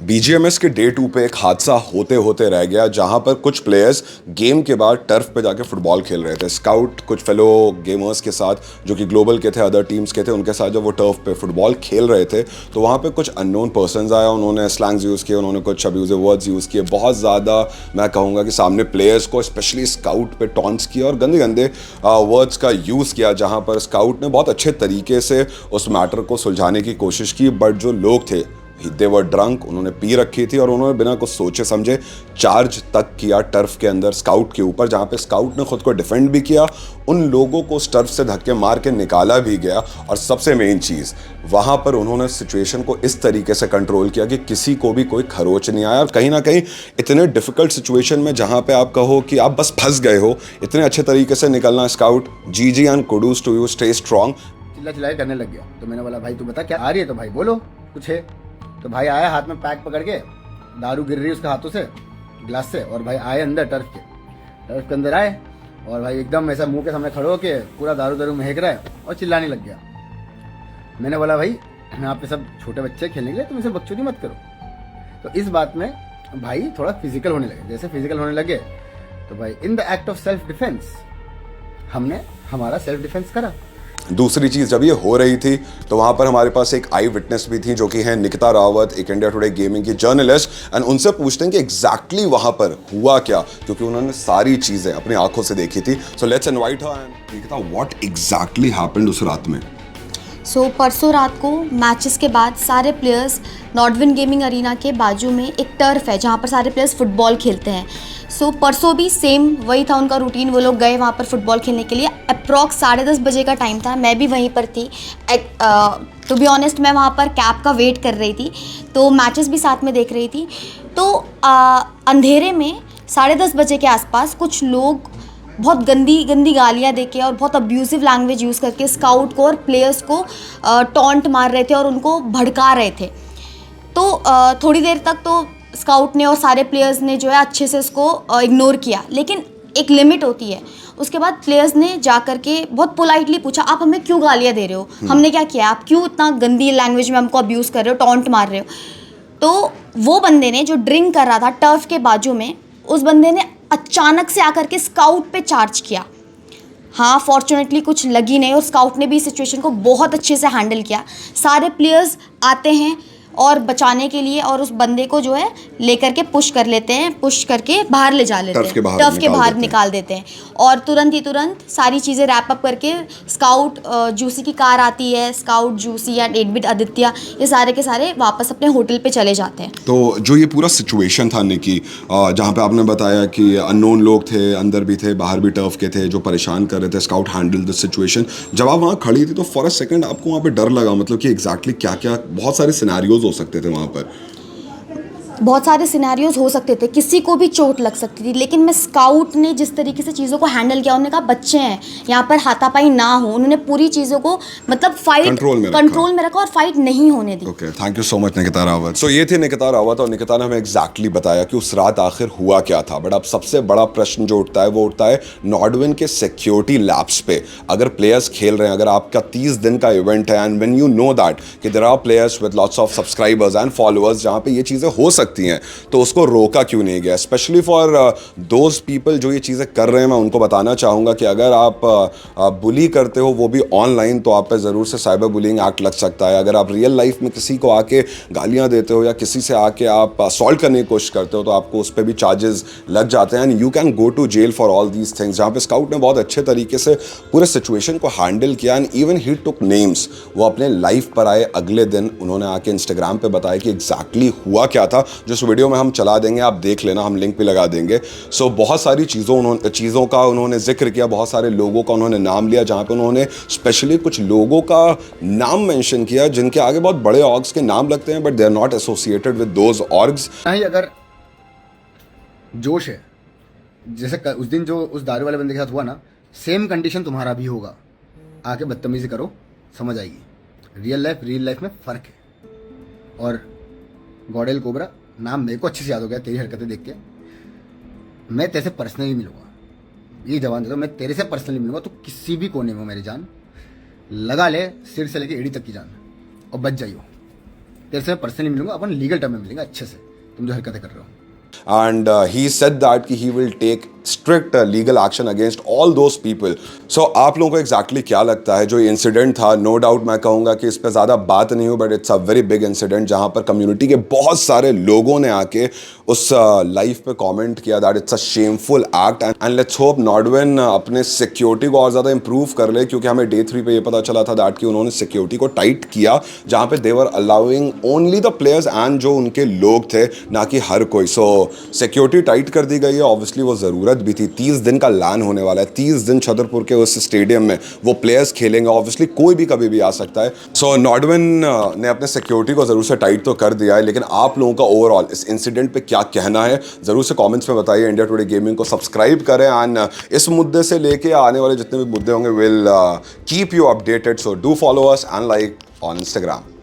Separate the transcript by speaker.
Speaker 1: BGMS के day 2 पे एक हादसा होते होते रह गया जहां पर कुछ प्लेयर्स गेम के बाद टर्फ पे जाके फुटबॉल खेल रहे थे। स्काउट कुछ फेलो गेमर्स के साथ जो कि ग्लोबल के थे, अदर टीम्स के थे, उनके साथ जब वो टर्फ पे फुटबॉल खेल रहे थे तो वहां पे कुछ अननोन पर्सन्स आया, उन्होंने स्लैंग्स यूज़ किए, उन्होंने कुछ अब्यूजिव वर्ड्स यूज़ किए, बहुत ज़्यादा मैं कहूँगा कि सामने प्लेयर्स को स्पेशली स्काउट पे टॉन्ट्स किया और गंदे गंदे वर्ड्स का यूज़ किया, जहाँ पर स्काउट ने बहुत अच्छे तरीके से उस मैटर को सुलझाने की कोशिश की। बट जो लोग थे दे वर ड्रंक, उन्होंने पी रखी थी और उन्होंने बिना कुछ सोचे समझे चार्ज तक किया टर्फ के अंदर स्काउट के ऊपर, जहाँ पे स्काउट ने खुद को डिफेंड भी किया, उन लोगों को उस टर्फ से धक्के मार के निकाला भी गया। और सबसे मेन चीज़, वहाँ पर उन्होंने सिचुएशन को इस तरीके से कंट्रोल किया कि किसी को भी कोई खरोच नहीं आया। और कहीं ना कहीं इतने डिफिकल्ट सिचुएशन में जहाँ पे आप कहो कि आप बस फंस गए हो, इतने अच्छे तरीके से निकलना, scout ji and kudos to you, stay strong.
Speaker 2: चिल्ला चिल्लाई करने लग गया तो मैंने बोला भाई तू बता क्या आ रही है, तो भाई बोलो कुछ है। तो भाई आया हाथ में पैक पकड़ के, दारू गिर रही उसके हाथों से ग्लास से, और भाई आए अंदर टर्फ के अंदर आए और भाई एकदम ऐसा मुंह के सामने खड़े होके पूरा दारू दारू महक रहा है और चिल्लाने लग गया। मैंने बोला भाई यहाँ पे सब छोटे बच्चे खेलने के लिए, तुम इसे बकचोदी मत करो। तो इस बात में भाई थोड़ा फिजिकल होने लगे। जैसे फिजिकल होने लगे तो भाई in the act of self defence हमने हमारा सेल्फ डिफेंस करा।
Speaker 1: दूसरी चीज़, जब ये हो रही थी तो वहाँ पर हमारे पास एक आई विटनेस भी थी जो कि है निकिता रावत, एक इंडिया टुडे गेमिंग की जर्नलिस्ट, एंड उनसे पूछते हैं कि एग्जैक्टली वहाँ पर हुआ क्या, क्योंकि उन्होंने सारी चीज़ें अपनी आंखों से देखी थी। So let's invite her and Nikita, what exactly happened उस रात में?
Speaker 3: परसों रात को मैचेस के बाद सारे प्लेयर्स नॉर्डविन गेमिंग अरीना के बाजू में एक टर्फ है जहाँ पर सारे प्लेयर्स फुटबॉल खेलते हैं। परसों भी सेम वही था उनका रूटीन, वो लोग गए वहाँ पर फुटबॉल खेलने के लिए। अप्रॉक्स 10:30 बजे का टाइम था, मैं भी वहीं पर थी। टू बी ऑनेस्ट मैं वहाँ पर कैब का वेट कर रही थी, तो मैचेस भी साथ में देख रही थी। तो अंधेरे में 10:30 बजे के आसपास कुछ लोग बहुत गंदी गंदी गालियाँ देके और बहुत अब्यूजिव लैंग्वेज यूज़ करके स्काउट को और प्लेयर्स को टॉन्ट मार रहे थे और उनको भड़का रहे थे। तो थोड़ी देर तक तो स्काउट ने और सारे प्लेयर्स ने जो है अच्छे से इसको इग्नोर किया, लेकिन एक लिमिट होती है। उसके बाद प्लेयर्स ने जा कर के बहुत पोलाइटली पूछा, आप हमें क्यों गालियाँ दे रहे हो, हमने क्या किया, आप क्यों इतना गंदी लैंग्वेज में हमको अब्यूज़ कर रहे हो, टॉन्ट मार रहे हो। तो वो बंदे ने जो ड्रिंक कर रहा था टर्फ के बाजू में, उस बंदे ने अचानक से आकर के स्काउट पे चार्ज किया। हाँ, फॉर्चुनेटली कुछ लगी नहीं और स्काउट ने भी सिचुएशन को बहुत अच्छे से हैंडल किया। सारे प्लेयर्स आते हैं और बचाने के लिए और उस बंदे को जो है लेकर के पुश कर लेते हैं, पुश करके बाहर ले जा लेते हैं, टर्फ के बाहर निकाल देते हैं। और तुरंत सारी चीज़ें रैप अप करके स्काउट जूसी की कार आती है, स्काउट जूसी एंड 8-बिट आदित्य, ये सारे के सारे वापस अपने होटल पे चले जाते हैं।
Speaker 1: तो जो ये पूरा सिचुएशन था निकी, जहाँ पे आपने बताया कि अननोन लोग थे, अंदर भी थे बाहर भी टर्फ के थे जो परेशान कर रहे थे, स्काउट हैंडल द सिचुएशन। जब आप वहाँ खड़ी थी तो फॉर अ सेकंड आपको वहाँ पे डर लगा, मतलब कि एग्जैक्टली क्या क्या, बहुत सारे सिनेरियोज हो सकते थे वहाँ पर?
Speaker 3: बहुत सारे सिनेरियोज हो सकते थे, किसी को भी चोट लग सकती थी, लेकिन मैं स्काउट ने जिस तरीके से चीज़ों को हैंडल किया, उन्होंने कहा बच्चे हैं यहाँ पर, हाथापाई ना हो, उन्होंने पूरी चीज़ों को मतलब फाइट कंट्रोल में रखा और फाइट नहीं होने दी।
Speaker 1: Okay, thank you so much Nikita Rawat. So ये थी निकिता रावत और निकिता ने हमें एग्जैक्टली बताया कि उस रात आखिर हुआ क्या था। बट अब सबसे बड़ा प्रश्न जो उठता है वो उठता है नॉर्डविन के सिक्योरिटी लैब्स पे। अगर प्लेयर्स खेल रहे हैं, अगर आपका 30 दिन का इवेंट है and when you know that कि there are players with lots of subscribers and followers जहाँ पे ये चीज़ें हो सकती हैं, तो उसको रोका क्यों नहीं गया? स्पेशली फॉर दोज पीपल जो ये चीज़ें कर रहे हैं, मैं उनको बताना चाहूँगा कि अगर आप बुली करते हो वो भी ऑनलाइन, तो आप पे ज़रूर से साइबर बुलिंग एक्ट लग सकता है। अगर आप रियल लाइफ में किसी को आके गालियाँ देते हो या किसी से आके आप असॉल्ट करने की कोशिश करते हो तो आपको उस पर भी चार्जेस लग जाते हैं and you can go to jail for all these things. जहाँ पे स्काउट ने बहुत अच्छे तरीके से पूरे सिचुएशन को हैंडल किया and even he took names. वो अपने लाइफ पर आए अगले दिन, उन्होंने आके इंस्टाग्राम पे बताया कि एग्जैक्टली हुआ क्या था, जो इस वीडियो में हम चला देंगे, आप देख लेना, हम लिंक भी लगा देंगे। सो बहुत सारी चीज़ों का उन्होंने जिक्र किया, बहुत सारे लोगों का उन्होंने नाम लिया, जहाँ पे उन्होंने स्पेशली कुछ लोगों का नाम मेंशन किया जिनके आगे बहुत बड़े ऑर्ग्स के नाम लगते हैं but they are not associated with those orgs.
Speaker 2: अगर जोश है, जैसे उस दिन जो उस दारू वाले बंदे के साथ हुआ ना, सेम कंडीशन तुम्हारा भी होगा, आके बदतमीजी करो, समझ आएगी। रियल लाइफ में फ़र्क है। और गॉडेल कोबरा नाम मेरे को अच्छे से याद हो गया तेरी हरकतें देख के। मैं तेरे से पर्सनली मिलूंगा, ये जवान दे दो, मैं तेरे से पर्सनली मिलूंगा, तो किसी भी कोने में मेरी जान लगा ले, सिर से लेके एड़ी तक की जान, और बच जाइयो। तेरे से मैं पर्सनली मिलूंगा, अपन लीगल टर्म में मिलेंगे अच्छे से, तुम जो हरकतें कर रहे हो।
Speaker 1: And he said that कि he will take strict legal action against all those people. So आप लोगों को exactly क्या लगता है जो ये इंसिडेंट था? नो डाउट मैं कहूँगा कि इस पर ज़्यादा बात नहीं हो, but it's a very big incident जहाँ पर कम्युनिटी के बहुत सारे लोगों ने आके उस लाइफ पे कमेंट किया that it's a shameful act, and let's hope Nodwin अपने सिक्योरिटी को और ज़्यादा इंप्रूव कर ले, क्योंकि हमें डे 3 पे ये पता चला था दैट कि उन्होंने सिक्योरिटी को टाइट किया जहाँ पे they were allowing only the players and जो उनके लोग थे, ना कि हर कोई। सो सिक्योरिटी टाइट कर दी गई है, ऑब्वियसली वो ज़रूरत भी थी। 30 दिन का लैन होने वाला है, 30 दिन छतरपुर के उस स्टेडियम में वो प्लेयर्स खेलेंगे, ऑब्वियसली कोई भी कभी भी आ सकता है। सो नॉडविन ने अपने सिक्योरिटी को ज़रूर से टाइट तो कर दिया है, लेकिन आप लोगों का ओवरऑल इस इंसिडेंट पे क्या कहना है ज़रूर से कमेंट्स में बताइए। इंडिया टुडे गेमिंग को सब्सक्राइब करें एंड इस मुद्दे से लेके आने वाले जितने भी मुद्दे होंगे will keep you updated. So do follow us and like on Instagram.